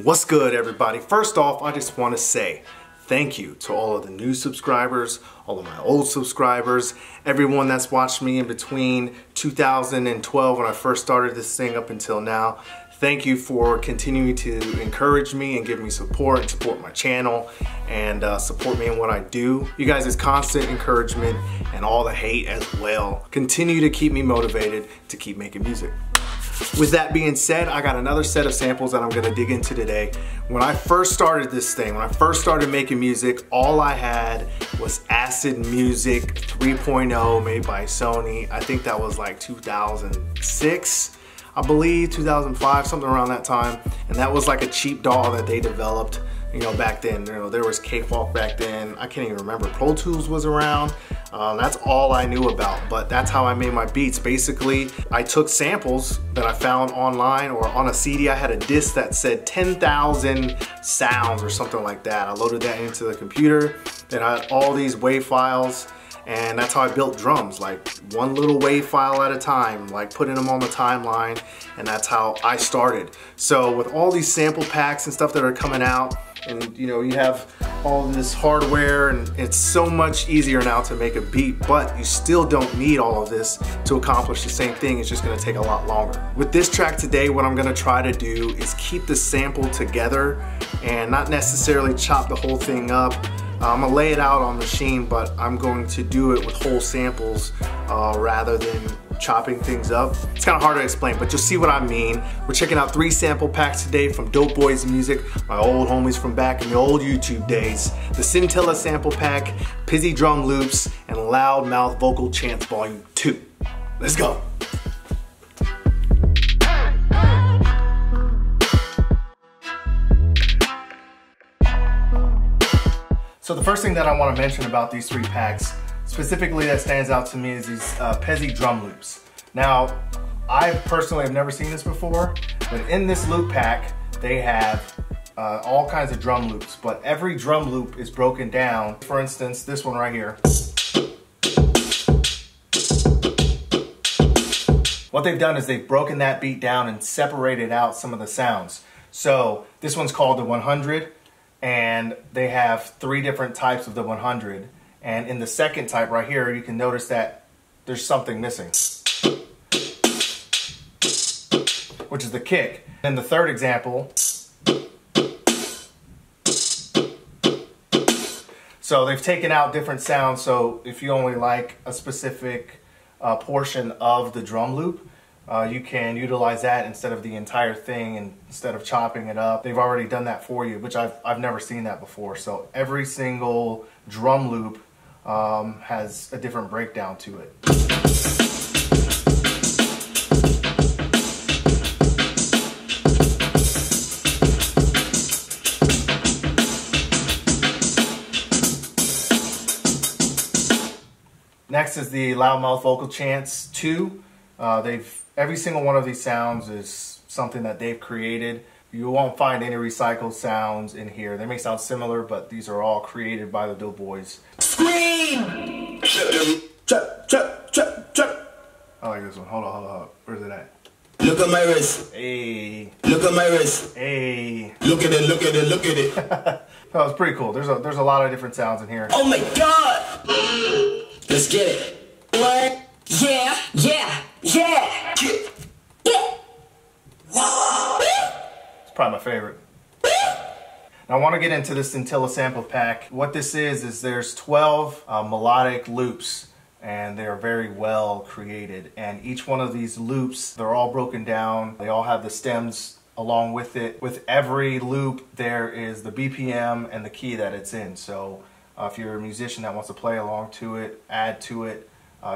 What's good, everybody? First off, I just want to say thank you to all of the new subscribers, all of my old subscribers, everyone that's watched me in between 2012 when I first started this thing up until now. Thank you for continuing to encourage me and give me support and support my channel and support me in what I do. You guys' constant encouragement and all the hate as well continue to keep me motivated to keep making music. With that being said, I got another set of samples that I'm gonna dig into today. When I first started this thing, when I first started making music, all I had was Acid Music 3.0 made by Sony. I think that was like 2006, I believe, 2005, something around that time. And that was like a cheap DAW that they developed, you know, back then. You know, there was K-Walk back then. I can't even remember. Pro Tools was around. That's all I knew about, but that's how I made my beats. Basically, I took samples that I found online or on a CD. I had a disc that said 10,000 sounds or something like that. I loaded that into the computer. Then I had all these WAV files, and that's how I built drums, like one little WAV file at a time, like putting them on the timeline, and that's how I started. So with all these sample packs and stuff that are coming out, and you know, you have all this hardware, and it's so much easier now to make a beat, but you still don't need all of this to accomplish the same thing. It's just gonna take a lot longer. With this track today, what I'm gonna try to do is keep the sample together and not necessarily chop the whole thing up. I'm gonna lay it out on Maschine, but I'm going to do it with whole samples rather than chopping things up. It's kind of hard to explain, but you'll see what I mean. We're checking out 3 sample packs today from Dopeboyz Music, my old homies from back in the old YouTube days. The Scintilla sample pack, Pizzy drum loops, and Loudmouth Vocal Chants Volume 2. Let's go. So the first thing that I want to mention about these 3 packs, specifically that stands out to me, is these Pizzy drum loops. Now, I personally have never seen this before, but in this loop pack, they have all kinds of drum loops, but every drum loop is broken down. For instance, this one right here. What they've done is they've broken that beat down and separated out some of the sounds. So this one's called the 100. And they have 3 different types of the 100. And in the second type right here, you can notice that there's something missing, which is the kick. And the third example, so they've taken out different sounds. So if you only like a specific portion of the drum loop, you can utilize that instead of the entire thing, and instead of chopping it up. They've already done that for you, which I've never seen that before. So every single drum loop has a different breakdown to it. Next is the Loudmouth Vocal Chants 2. Every single one of these sounds is something that they've created. You won't find any recycled sounds in here. They may sound similar, but these are all created by the Dopeboyz. Scream! I like this one. Hold on. Where's it at? Look at my wrist. Hey. Look at my wrist. Hey. Look at it, look at it, look at it. That was pretty cool. There's a lot of different sounds in here. Oh my god! Let's get it. What? Yeah. It's probably my favorite. Now I want to get into the Scintilla sample pack. What this is there's 12 melodic loops, and they are very well created. And each one of these loops, they're all broken down. They all have the stems along with it. With every loop, there is the BPM and the key that it's in. So if you're a musician that wants to play along to it, add to it,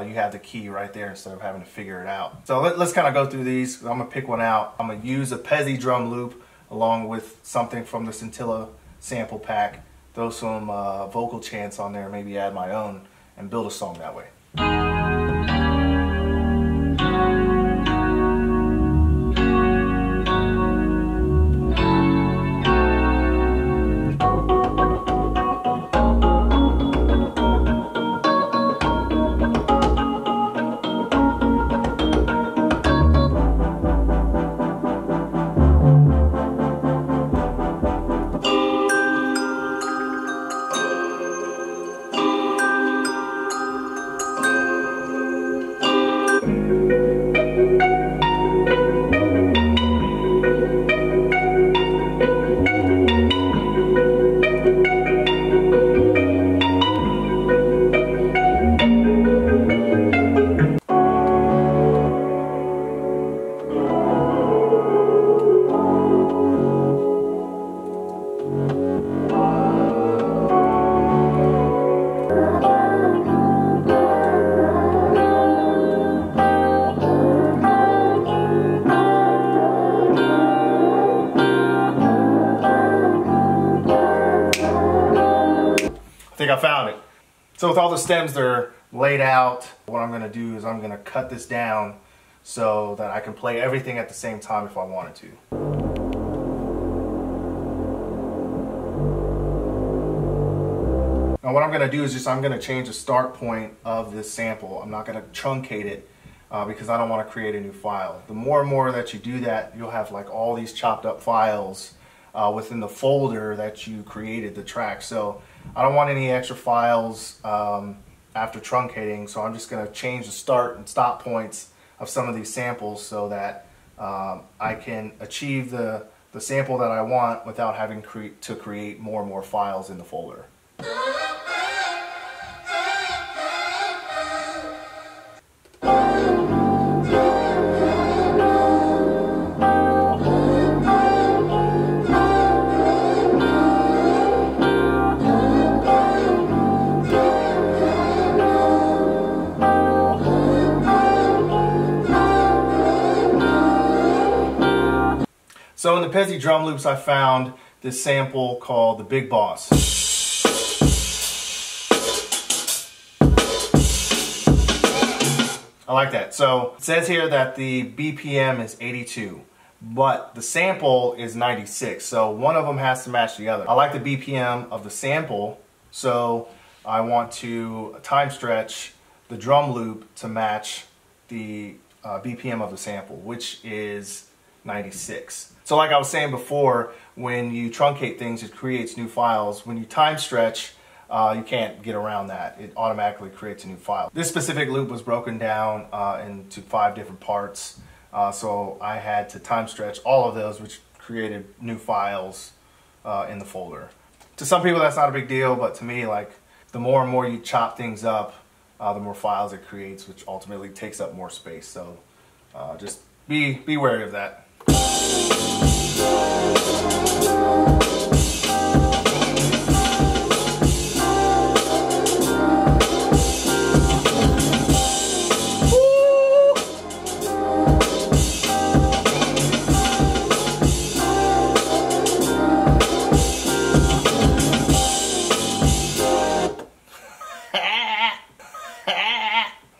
you have the key right there instead of having to figure it out. So let's kind of go through these. I'm gonna pick one out. I'm gonna use a Pizzy drum loop along with something from the Scintilla sample pack, throw some vocal chants on there, maybe add my own, and build a song that way. found it. So with all the stems that are laid out, what I'm going to do is I'm going to cut this down so that I can play everything at the same time if I wanted to. Now what I'm going to do is I'm going to change the start point of this sample. I'm not going to truncate it because I don't want to create a new file. The more and more that you do that, you'll have like all these chopped up files within the folder that you created the track. So I don't want any extra files after truncating, so I'm just going to change the start and stop points of some of these samples so that I can achieve the sample that I want without having to create more and more files in the folder. So in the Pezzy drum loops, I found this sample called the Big Boss. I like that. So it says here that the BPM is 82, but the sample is 96. So one of them has to match the other. I like the BPM of the sample, so I want to time stretch the drum loop to match the BPM of the sample, which is 96. So like I was saying before, when you truncate things, it creates new files. When you time stretch, you can't get around that. It automatically creates a new file. This specific loop was broken down into 5 different parts. So I had to time stretch all of those, which created new files in the folder. To some people that's not a big deal, but to me, like, the more and more you chop things up, the more files it creates, which ultimately takes up more space. So just be wary of that.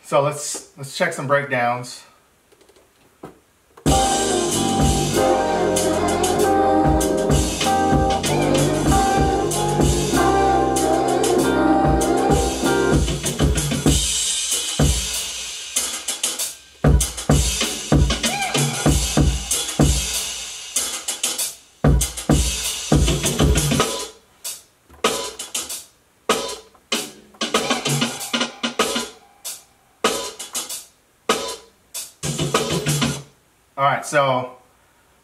So let's check some breakdowns. Alright, so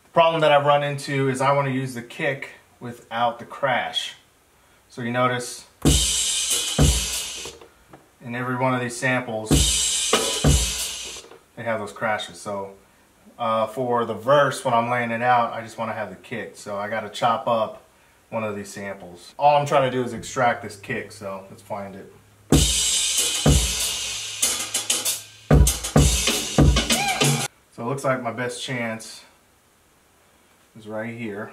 the problem that I've run into is I want to use the kick without the crash. So you notice in every one of these samples they have those crashes. So for the verse, when I'm laying it out, I just want to have the kick. So I got to chop up one of these samples. All I'm trying to do is extract this kick, so let's find it. So it looks like my best chance is right here.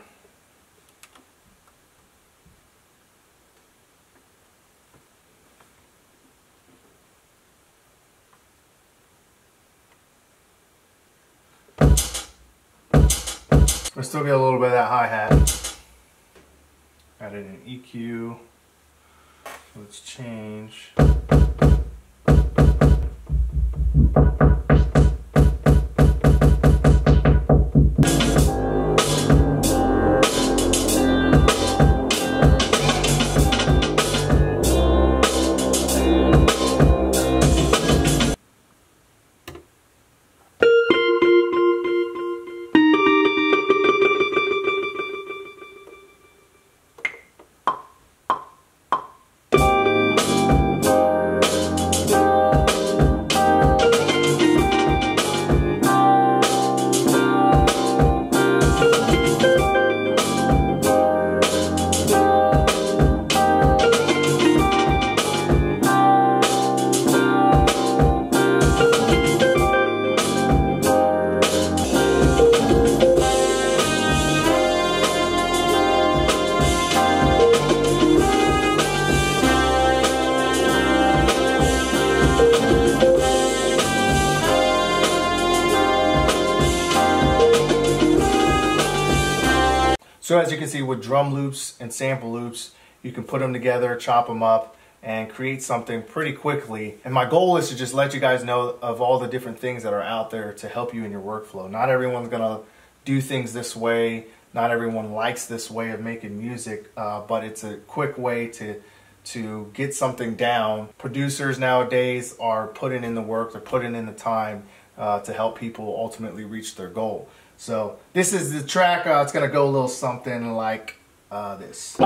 I still get a little bit of that hi-hat. Added an EQ. Let's change. So as you can see, with drum loops and sample loops, you can put them together, chop them up, and create something pretty quickly. And my goal is to just let you guys know of all the different things that are out there to help you in your workflow. Not everyone's gonna do things this way. Not everyone likes this way of making music, but it's a quick way to get something down. Producers nowadays are putting in the work, they're putting in the time to help people ultimately reach their goal. So this is the track. It's gonna go a little something like this.